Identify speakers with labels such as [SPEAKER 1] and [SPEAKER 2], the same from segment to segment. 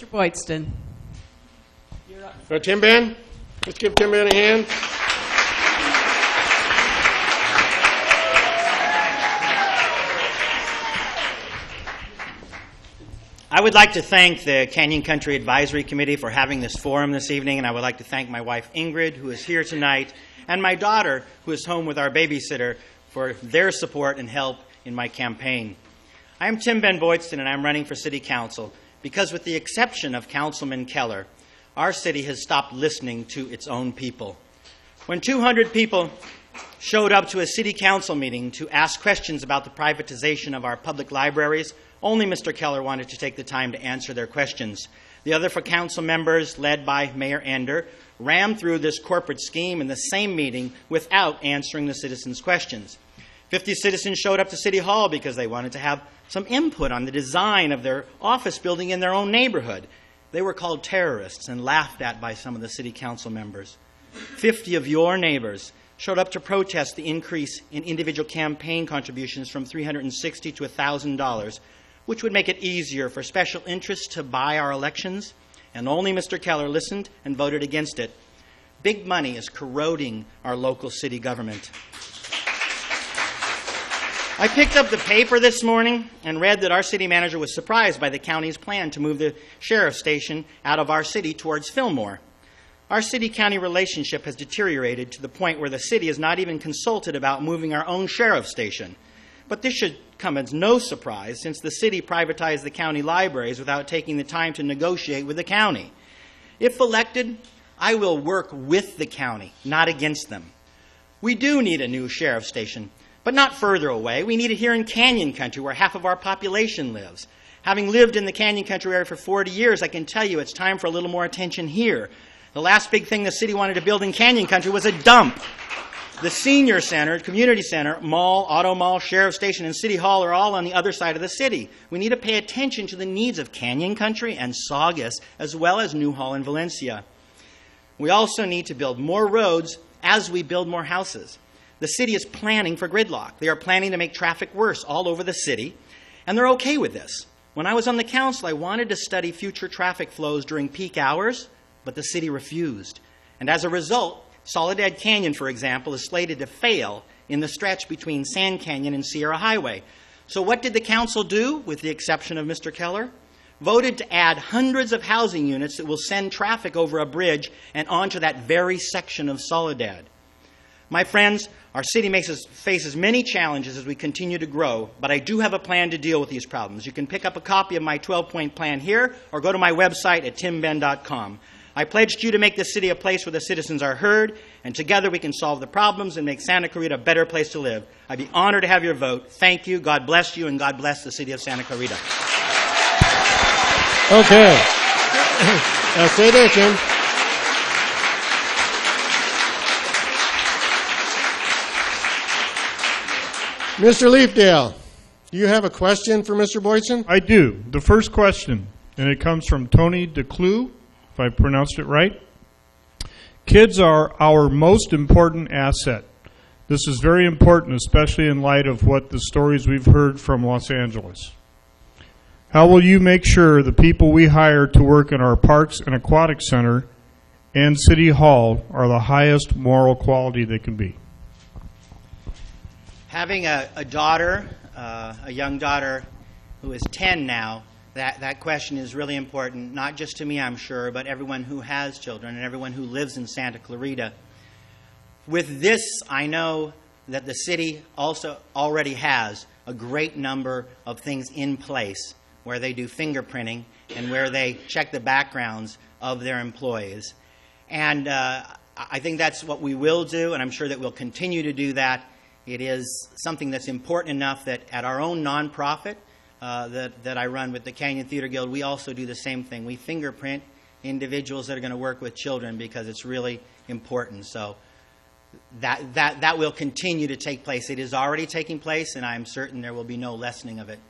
[SPEAKER 1] Mr. Boydston.
[SPEAKER 2] TimBen, let's give TimBen a hand.
[SPEAKER 3] I would like to thank the Canyon Country Advisory Committee for having this forum this evening, and I would like to thank my wife Ingrid, who is here tonight, and my daughter, who is home with our babysitter, for their support and help in my campaign. I am TimBen Boydston, and I'm running for City Council because, with the exception of Councilman Keller, our city has stopped listening to its own people. When 200 people showed up to a City Council meeting to ask questions about the privatization of our public libraries, only Mr. Keller wanted to take the time to answer their questions. The other council members, led by Mayor Ender, rammed through this corporate scheme in the same meeting without answering the citizens' questions. 50 citizens showed up to City Hall because they wanted to have some input on the design of their office building in their own neighborhood. They were called terrorists and laughed at by some of the City Council members. 50 of your neighbors showed up to protest the increase in individual campaign contributions from $360 to $1,000, which would make it easier for special interests to buy our elections, and only Mr. Keller listened and voted against it. Big money is corroding our local city government. I picked up the paper this morning and read that our city manager was surprised by the county's plan to move the sheriff's station out of our city towards Fillmore. Our city-county relationship has deteriorated to the point where the city is not even consulted about moving our own sheriff's station. But this should come as no surprise, since the city privatized the county libraries without taking the time to negotiate with the county. If elected, I will work with the county, not against them. We do need a new sheriff's station, but not further away. We need it here in Canyon Country, where half of our population lives. Having lived in the Canyon Country area for 40 years, I can tell you it's time for a little more attention here. The last big thing the city wanted to build in Canyon Country was a dump. The senior center, community center, mall, auto mall, sheriff's station, and city hall are all on the other side of the city. We need to pay attention to the needs of Canyon Country and Saugus, as well as Newhall and Valencia. We also need to build more roads as we build more houses. The city is planning for gridlock. They are planning to make traffic worse all over the city, and they're okay with this. When I was on the council, I wanted to study future traffic flows during peak hours, but the city refused. And as a result, Soledad Canyon, for example, is slated to fail in the stretch between Sand Canyon and Sierra Highway. So what did the council do, with the exception of Mr. Keller? Voted to add hundreds of housing units that will send traffic over a bridge and onto that very section of Soledad. My friends, our city faces many challenges as we continue to grow, but I do have a plan to deal with these problems. You can pick up a copy of my 12-point plan here or go to my website at timben.com. I pledged you to make this city a place where the citizens are heard, and together we can solve the problems and make Santa Clarita a better place to live. I'd be honored to have your vote. Thank you, God bless you, and God bless the city of Santa Clarita.
[SPEAKER 2] Okay. Now stay there, Tim. Mr. Leafdale, do you have a question for Mr. Boydston?
[SPEAKER 4] I do. The first question, and it comes from Tony DeClue, if I pronounced it right. Kids are our most important asset. This is very important, especially in light of what the stories we've heard from Los Angeles. How will you make sure the people we hire to work in our Parks and Aquatic Center and City Hall are the highest moral quality they can be?
[SPEAKER 3] Having a daughter, a young daughter who is 10 now, that question is really important, not just to me, I'm sure, but everyone who has children and everyone who lives in Santa Clarita. With this, I know that the city also already has a great number of things in place where they do fingerprinting and where they check the backgrounds of their employees. And I think that's what we will do, and I'm sure that we'll continue to do that. It is something that's important enough that at our own nonprofit that I run with the Canyon Theater Guild, we also do the same thing. We fingerprint individuals that are going to work with children because it's really important. So that will continue to take place. It is already taking place, and I'm certain there will be no lessening of it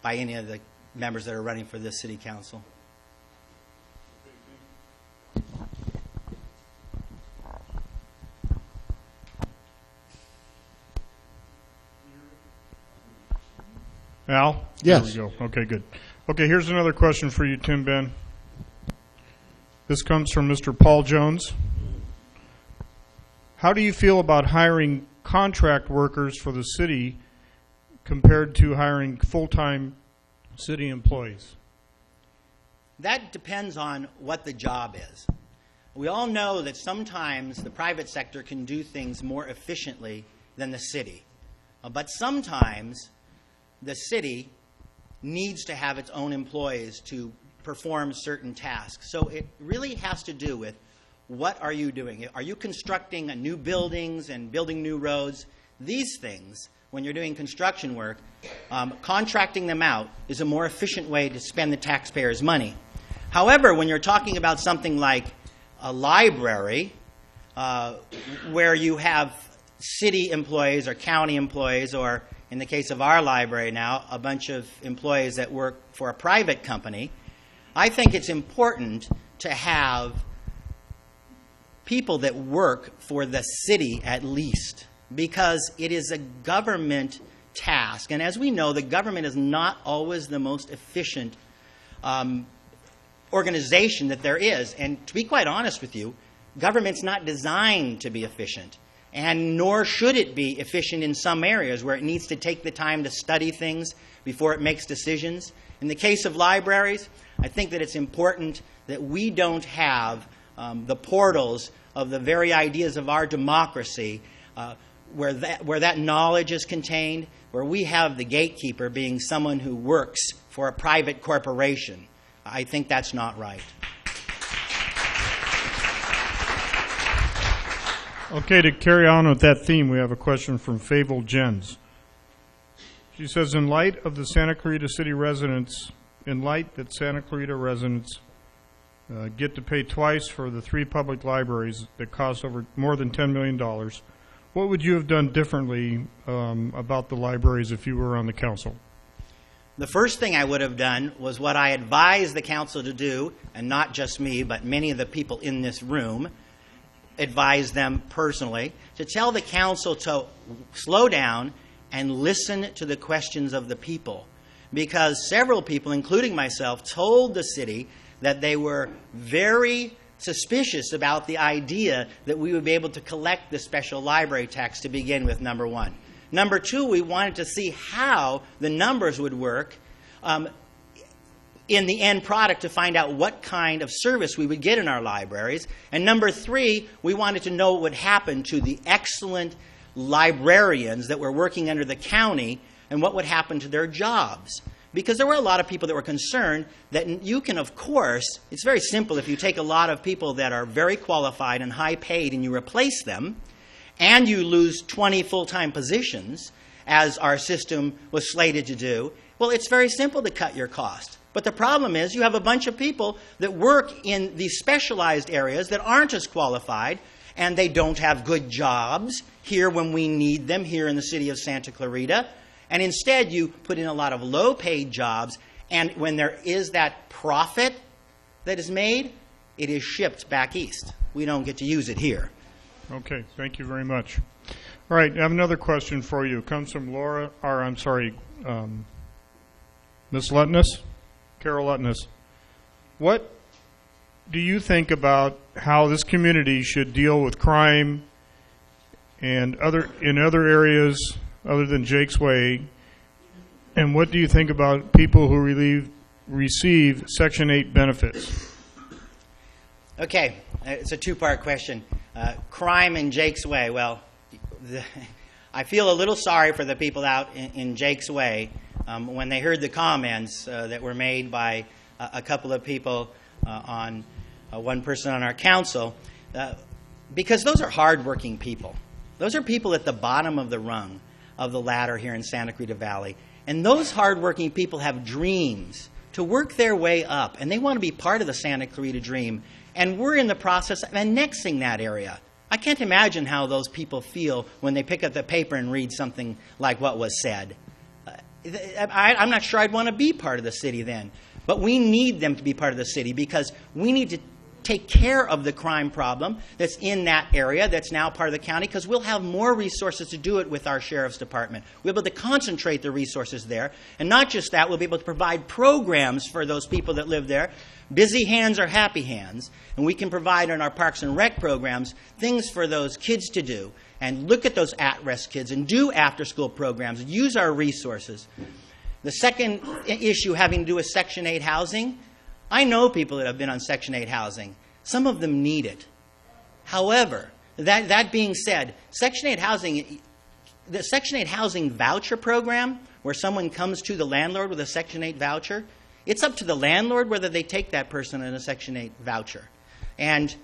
[SPEAKER 3] by any of the members that are running for this city council.
[SPEAKER 4] Al?
[SPEAKER 2] Yes.
[SPEAKER 4] There we go. Okay, good. Okay, here's another question for you, TimBen. This comes from Mr. Paul Jones. How do you feel about hiring contract workers for the city compared to hiring full-time city employees?
[SPEAKER 3] That depends on what the job is. We all know that sometimes the private sector can do things more efficiently than the city. But sometimes the city needs to have its own employees to perform certain tasks. So it really has to do with what are you doing? Are you constructing new buildings and building new roads? These things, when you're doing construction work, contracting them out is a more efficient way to spend the taxpayers' money. However, when you're talking about something like a library, where you have city employees or county employees, or in the case of our library now, a bunch of employees that work for a private company, I think it's important to have people that work for the city at least, because it is a government task. And as we know, the government is not always the most efficient organization that there is. And to be quite honest with you, government's not designed to be efficient, and nor should it be efficient in some areas where it needs to take the time to study things before it makes decisions. In the case of libraries, I think that it's important that we don't have the portals of the very ideas of our democracy where that knowledge is contained, where we have the gatekeeper being someone who works for a private corporation. I think that's not right.
[SPEAKER 4] Okay, to carry on with that theme, we have a question from Fable Jens. She says, in light of the Santa Clarita City residents, get to pay twice for the 3 public libraries that cost over more than $10 million, what would you have done differently about the libraries if you were on the council?
[SPEAKER 3] The first thing I would have done was what I advised the council to do, and not just me, but many of the people in this room, advise them personally, to tell the council to slow down and listen to the questions of the people. Because several people, including myself, told the city that they were very suspicious about the idea that we would be able to collect the special library tax to begin with, number one. Number two, we wanted to see how the numbers would work in the end product to find out what kind of service we would get in our libraries. And number three, we wanted to know what would happen to the excellent librarians that were working under the county and what would happen to their jobs. Because there were a lot of people that were concerned that you can, of course, it's very simple if you take a lot of people that are very qualified and high paid and you replace them, and you lose 20 full-time positions, as our system was slated to do, well, it's very simple to cut your cost. But the problem is you have a bunch of people that work in these specialized areas that aren't as qualified, and they don't have good jobs here when we need them here in the city of Santa Clarita. And instead, you put in a lot of low-paid jobs, and when there is that profit that is made, it is shipped back east. We don't get to use it here.
[SPEAKER 4] Okay, thank you very much. All right, I have another question for you. It comes from Miss Lutness, Carol Lutness. What do you think about how this community should deal with crime and in other areas other than Jake's Way? And what do you think about people who receive Section 8 benefits?
[SPEAKER 3] Okay, it's a two-part question. Crime in Jake's Way. Well, I feel a little sorry for the people out in Jake's Way when they heard the comments that were made by a couple of people on one person on our council, because those are hardworking people. Those are people at the bottom of the rung of the ladder here in Santa Clarita Valley. And those hardworking people have dreams to work their way up, and they want to be part of the Santa Clarita dream. And we're in the process of annexing that area. I can't imagine how those people feel when they pick up the paper and read something like what was said. I'm not sure I'd want to be part of the city then. But we need them to be part of the city because we need to take care of the crime problem that's in that area that's now part of the county, because we'll have more resources to do it with our sheriff's department. We'll be able to concentrate the resources there. And not just that, we'll be able to provide programs for those people that live there. Busy hands are happy hands. And we can provide in our Parks and Rec programs things for those kids to do. And look at those at-risk kids and do after-school programs and use our resources. The second issue having to do with Section 8 housing, I know people that have been on Section 8 housing. Some of them need it. However, that being said, Section 8 housing, the Section 8 housing voucher program, where someone comes to the landlord with a Section 8 voucher, it's up to the landlord whether they take that person in a Section 8 voucher. And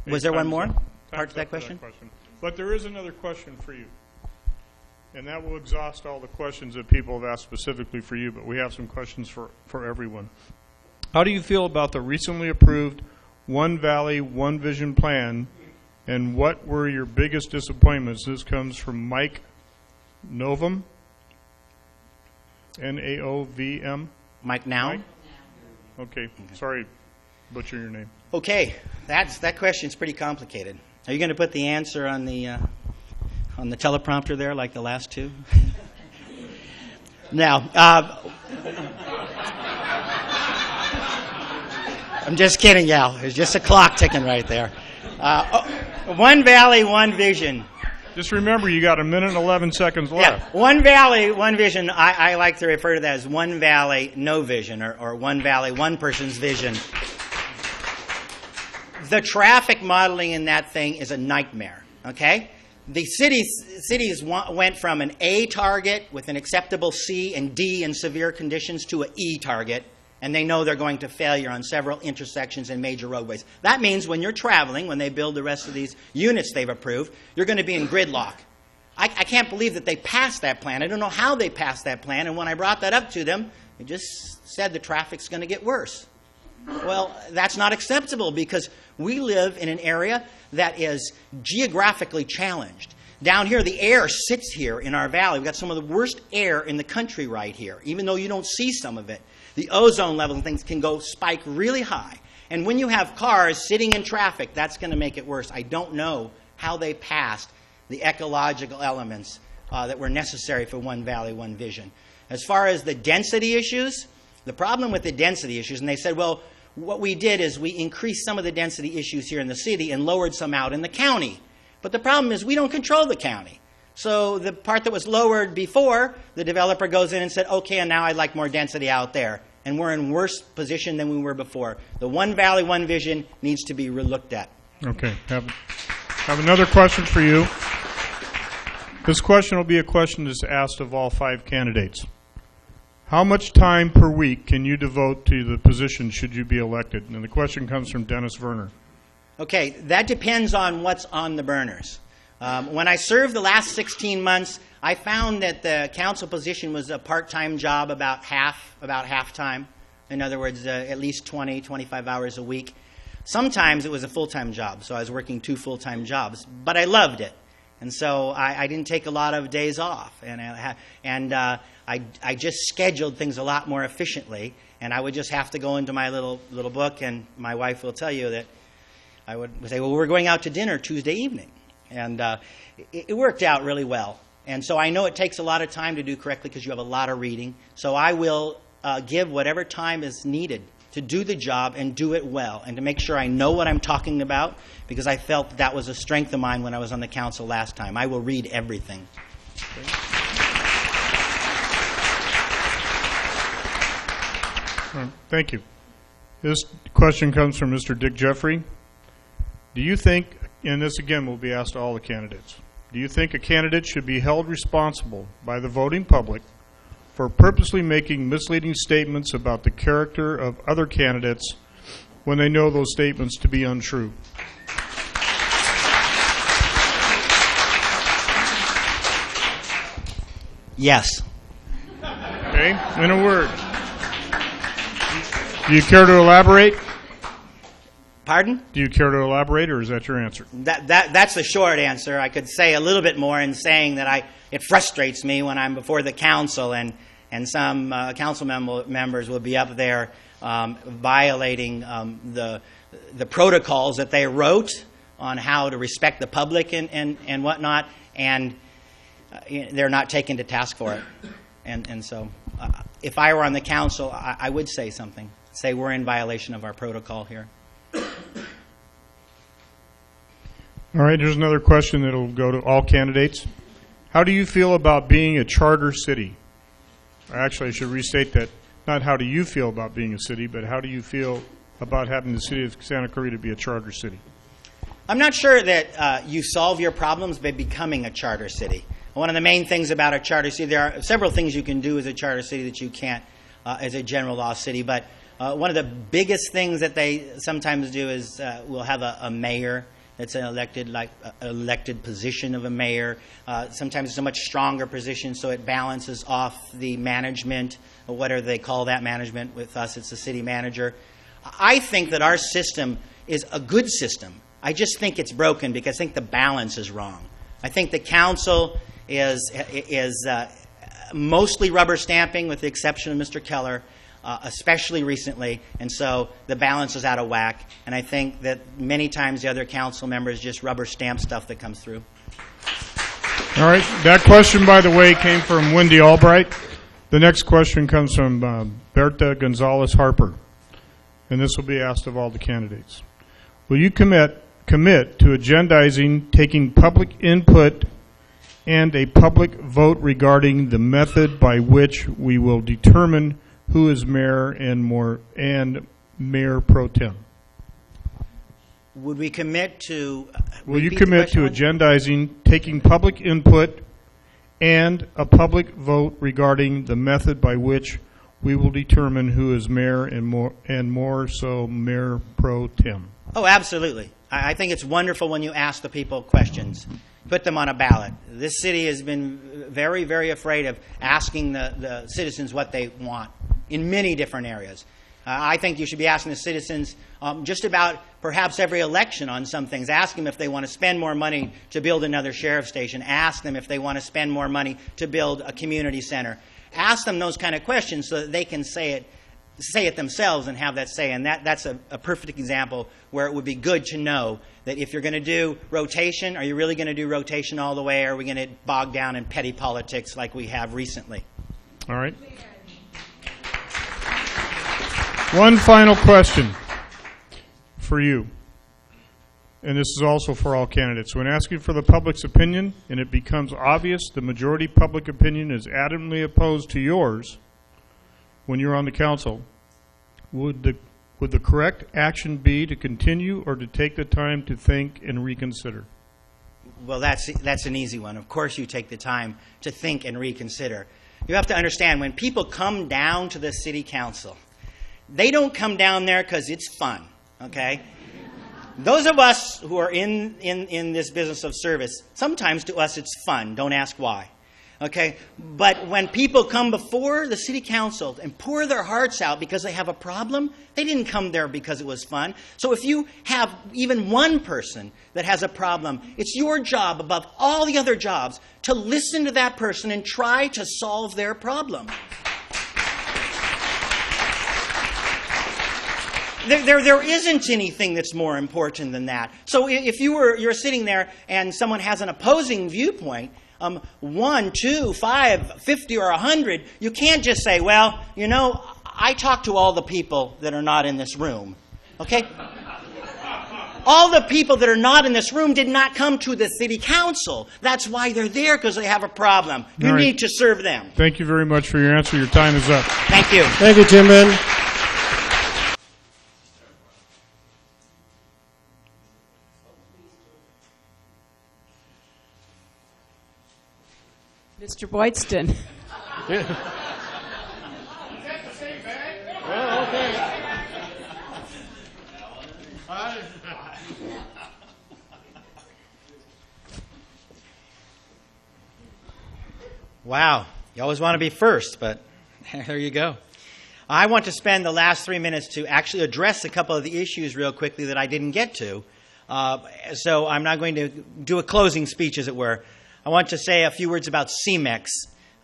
[SPEAKER 3] was there one more part to that question?
[SPEAKER 4] But there is another question for you. And that will exhaust all the questions that people have asked specifically for you, but we have some questions for everyone. How do you feel about the recently approved One Valley, One Vision plan, and what were your biggest disappointments? This comes from Mike Novum, N-A-O-V-M.
[SPEAKER 3] Mike Now?
[SPEAKER 4] Mike? Okay, sorry, butcher your name.
[SPEAKER 3] Okay, that question's pretty complicated. Are you going to put the answer on the teleprompter there like the last two? Now, I'm just kidding, Al. There's just a clock ticking right there. One Valley, One Vision.
[SPEAKER 4] Just remember, you got 1 minute and 11 seconds left.
[SPEAKER 3] Yeah, One Valley, One Vision. I like to refer to that as One Valley, No Vision, or One Valley, One Person's Vision. The traffic modeling in that thing is a nightmare, okay? The cities went from an A target with an acceptable C and D in severe conditions to an E target, and they know they're going to failure on several intersections and major roadways. That means when you're traveling, when they build the rest of these units they've approved, you're going to be in gridlock. I can't believe that they passed that plan. I don't know how they passed that plan, and when I brought that up to them, they just said the traffic's going to get worse. Well, that's not acceptable because we live in an area that is geographically challenged. Down here, the air sits here in our valley. We've got some of the worst air in the country right here, even though you don't see some of it. The ozone level and things can go spike really high. And when you have cars sitting in traffic, that's going to make it worse. I don't know how they passed the ecological elements that were necessary for One Valley, One Vision. As far as the density issues, the problem with the density issues, and they said, well, what we did is we increased some of the density issues here in the city and lowered some out in the county. But the problem is we don't control the county. So the part that was lowered before, the developer goes in and said, okay, and now I'd like more density out there. And we're in worse position than we were before. The One Valley, One Vision needs to be relooked at.
[SPEAKER 4] Okay. Have another question for you. This question will be a question that's asked of all 5 candidates. How much time per week can you devote to the position should you be elected? And the question comes from Dennis Werner.
[SPEAKER 3] Okay, that depends on what's on the burners. When I served the last 16 months, I found that the council position was a part-time job, about half-time. In other words, at least 20, 25 hours a week. Sometimes it was a full-time job, so I was working 2 full-time jobs. But I loved it. And so I didn't take a lot of days off. And I just scheduled things a lot more efficiently. And I would just have to go into my little book, and my wife will tell you that I would say, well, we're going out to dinner Tuesday evening. And it worked out really well. And so I know it takes a lot of time to do correctly because you have a lot of reading. So I will give whatever time is needed to do the job and do it well and to make sure I know what I'm talking about, because I felt that was a strength of mine when I was on the council last time. I will read everything.
[SPEAKER 4] Thank you. This question comes from Mr. Dick Jeffrey. Do you think, and this again will be asked to all the candidates, do you think a candidate should be held responsible by the voting public for purposely making misleading statements about the character of other candidates when they know those statements to be untrue?
[SPEAKER 3] Yes.
[SPEAKER 4] Okay, in a word. Do you care to elaborate?
[SPEAKER 3] Pardon?
[SPEAKER 4] Do you care to elaborate, or is that your answer?
[SPEAKER 3] That's the short answer. I could say a little bit more in saying that it frustrates me when I'm before the council and some council members will be up there violating the protocols that they wrote on how to respect the public and whatnot, and they're not taken to task for it. And so if I were on the council, I would say something. Say we're in violation of our protocol here.
[SPEAKER 4] All right, here's another question that will go to all candidates. How do you feel about being a charter city? Actually, I should restate that. Not how do you feel about being a city, but how do you feel about having the city of Santa Clarita be a charter city?
[SPEAKER 3] I'm not sure that you solve your problems by becoming a charter city. One of the main things about a charter city, there are several things you can do as a charter city that you can't as a general law city, but one of the biggest things that they sometimes do is we'll have a mayor. It's an elected position of a mayor. Sometimes it's a much stronger position, so it balances off the management, or whatever they call that management. With us, it's the city manager. I think that our system is a good system. I just think it's broken because I think the balance is wrong. I think the council is mostly rubber stamping, with the exception of Mr. Keller, especially recently, and so the balance is out of whack. And I think that many times the other council members just rubber stamp stuff that comes through.
[SPEAKER 4] All right. That question, by the way, came from Wendy Albright. The next question comes from Berta Gonzalez Harper, and this will be asked of all the candidates. Will you commit to agendizing, taking public input, and a public vote regarding the method by which we will determine who is mayor and mayor pro tem?
[SPEAKER 3] Would we commit to?
[SPEAKER 4] Will you commit to agendizing, taking public input, and a public vote regarding the method by which we will determine who is mayor and more so mayor pro tem?
[SPEAKER 3] Oh, absolutely. I think it's wonderful when you ask the people questions. Put them on a ballot. This city has been very, very afraid of asking the citizens what they want in many different areas. I think you should be asking the citizens just about perhaps every election on some things. Ask them if they want to spend more money to build another sheriff's station. Ask them if they want to spend more money to build a community center. Ask them those kind of questions so that they can say it themselves and have that say. And that's a perfect example where it would be good to know that if you're going to do rotation, are you really going to do rotation all the way, or are we going to bog down in petty politics like we have recently?
[SPEAKER 4] All right. One final question for you, and this is also for all candidates. When asking for the public's opinion and it becomes obvious the majority public opinion is adamantly opposed to yours when you're on the council, would the correct action be to continue or to take the time to think and reconsider?
[SPEAKER 3] Well, that's an easy one. Of course you take the time to think and reconsider. You have to understand, when people come down to the city council, they don't come down there because it's fun, okay? Those of us who are in this business of service, sometimes to us it's fun. Don't ask why, okay? But when people come before the city council and pour their hearts out because they have a problem, they didn't come there because it was fun. So if you have even one person that has a problem, it's your job above all the other jobs to listen to that person and try to solve their problem. There isn't anything that's more important than that. So if you're sitting there and someone has an opposing viewpoint, 1, 2, 5, 50, or 100, you can't just say, well, you know, I talked to all the people that are not in this room. Okay? All the people that are not in this room did not come to the city council. That's why they're there, because they have a problem. You need to serve them.
[SPEAKER 4] Thank you very much for your answer. Your time is up.
[SPEAKER 3] Thank you.
[SPEAKER 2] Thank you, TimBen.
[SPEAKER 1] Mr. Boydston.
[SPEAKER 2] Yeah. Is that the same bag? Well, okay.
[SPEAKER 3] Wow. You always want to be first, but there you go. I want to spend the last 3 minutes to actually address a couple of the issues real quickly that I didn't get to. So I'm not going to do a closing speech, as it were. I want to say a few words about CMEX.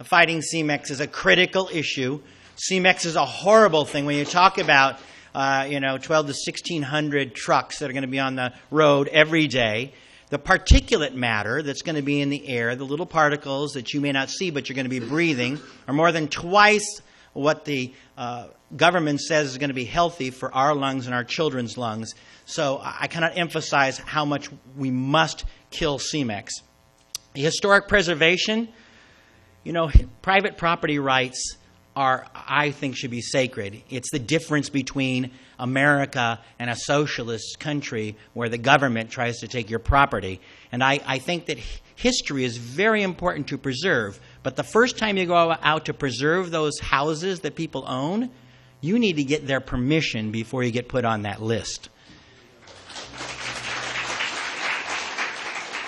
[SPEAKER 3] Fighting CMEX is a critical issue CMEX is a horrible thing. When you talk about 12 to 1,600 trucks that are going to be on the road every day, the particulate matter that's going to be in the air, the little particles that you may not see but you're going to be breathing, are more than twice what the government says is going to be healthy for our lungs and our children's lungs. So I cannot emphasize how much we must kill CMEX. The historic preservation, private property rights I think should be sacred. It's the difference between America and a socialist country where the government tries to take your property. And I think that history is very important to preserve. But the first time you go out to preserve those houses that people own, you need to get their permission before you get put on that list.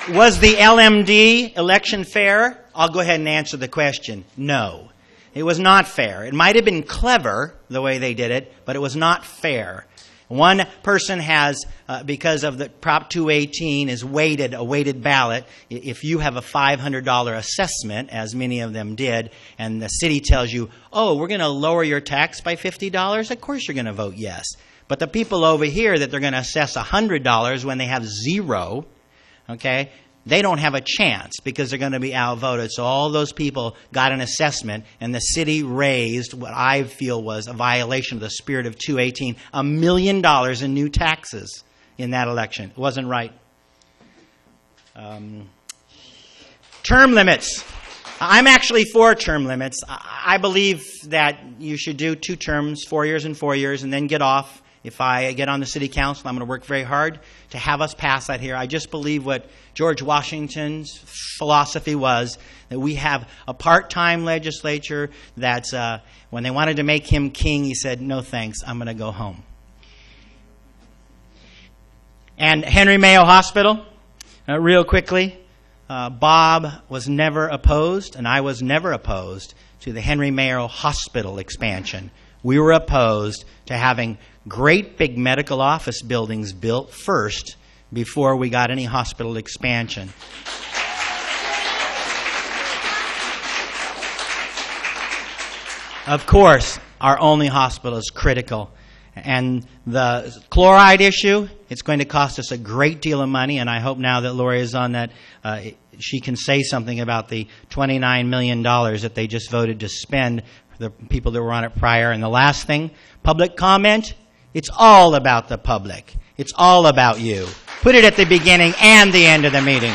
[SPEAKER 3] Was the LMD election fair? I'll go ahead and answer the question. No. It was not fair. It might have been clever the way they did it, but it was not fair. One person has, because of the Prop 218, is a weighted ballot. If you have a $500 assessment, as many of them did, and the city tells you, oh, we're going to lower your tax by $50, of course you're going to vote yes. But the people over here that they're going to assess $100 when they have zero, okay, they don't have a chance because they're going to be outvoted. So all those people got an assessment, and the city raised what I feel was a violation of the spirit of 218, $1 million in new taxes in that election. It wasn't right. Term limits. I'm actually for term limits. I believe that you should do 2 terms, 4 years and 4 years, and then get off. If I get on the city council, I'm going to work very hard to have us pass that here. I just believe what George Washington's philosophy was, that we have a part-time legislature that's, when they wanted to make him king, he said, no thanks, I'm going to go home. And Henry Mayo Hospital, real quickly, Bob was never opposed, and I was never opposed to the Henry Mayo Hospital expansion. We were opposed to having great big medical office buildings built first before we got any hospital expansion. Of course, our only hospital is critical. And the chloride issue, it's going to cost us a great deal of money, and I hope now that Lori is on that, she can say something about the $29 million that they just voted to spend for the people that were on it prior. And the last thing, public comment. It's all about the public. It's all about you. Put it at the beginning and the end of the meeting.